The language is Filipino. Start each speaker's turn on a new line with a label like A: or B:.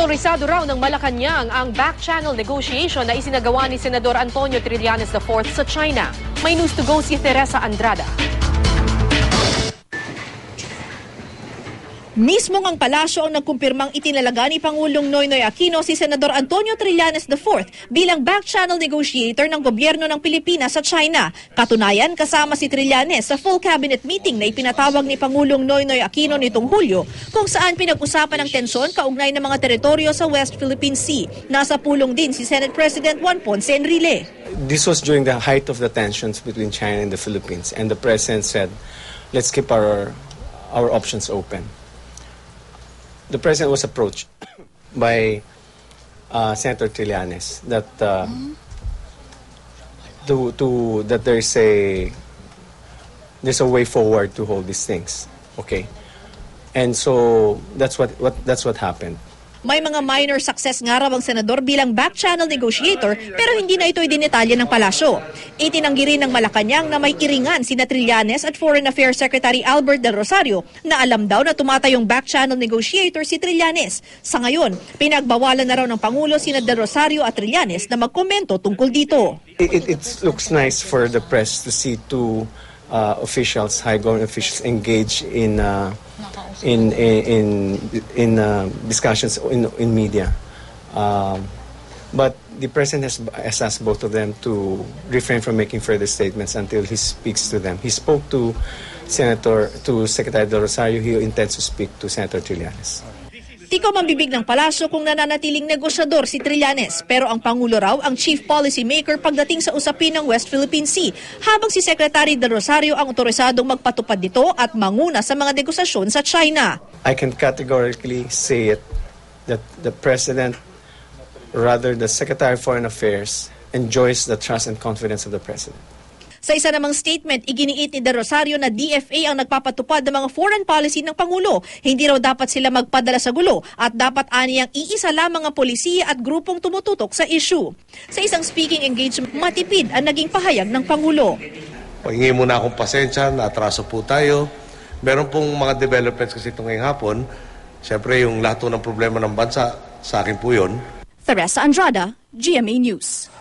A: Otorisado raw ng Malacanang ang back-channel negotiation na isinagawa ni Senador Antonio Trillanes IV sa China. May news to go si Teresa Andrada.
B: Mismong ang palasyo ang nagkumpirmang itinalaga ni Pangulong Noynoy Aquino si Senador Antonio Trillanes IV bilang back-channel negotiator ng gobyerno ng Pilipinas sa China. Katunayan, kasama si Trillanes sa full cabinet meeting na ipinatawag ni Pangulong Noynoy Aquino nitong Hulyo, kung saan pinag-usapan ang tensyon kaugnay ng mga teritoryo sa West Philippine Sea. Nasa pulong din si Senate President Juan Ponce Enrile.
C: This was during the height of the tensions between China and the Philippines, and the President said, let's keep our options open. The President was approached by Senator Trillanes that that there's a way forward to hold these things, okay, and so that's what happened.
B: May mga minor success nga raw ang senador bilang back-channel negotiator pero hindi na ito idinetalye ng palasyo. Itinanggi rin ng Malacanang na may kiringan sina Trillanes at Foreign Affairs Secretary Albert Del Rosario na alam daw na tumatayong back-channel negotiator si Trillanes. Sa ngayon, pinagbawalan na raw ng Pangulo sina Del Rosario at Trillanes na magkomento tungkol dito.
C: It looks nice for the press to see two officials, high government officials, engage in discussions in media, but the President has asked both of them to refrain from making further statements until he speaks to them. He spoke to Secretary Del Rosario. He intends to speak to Senator Trillanes.
B: Tikaw mambibig ng palasyo kung nananatiling negosyador si Trillanes, pero ang Pangulo raw ang chief policy maker pagdating sa usapin ng West Philippine Sea, habang si Secretary Del Rosario ang otorisadong magpatupad nito at manguna sa mga negosasyon sa China.
C: I can categorically say it that the President, rather the Secretary of Foreign Affairs, enjoys the trust and confidence of the President.
B: Sa isa namang statement, iginiit ni Del Rosario na DFA ang nagpapatupad ng mga foreign policy ng Pangulo. Hindi raw dapat sila magpadala sa gulo at dapat aniyang iisa lamang ang polisiya at grupong tumututok sa issue. Sa isang speaking engagement, matipid ang naging pahayag ng Pangulo.
D: Hingi muna akong pasensya, naatraso po tayo. Meron pong mga developments kasi ito ngayong hapon. Siyempre yung lahat ng problema ng bansa, sa akin po yun.
B: Teresa Andrada, GMA News.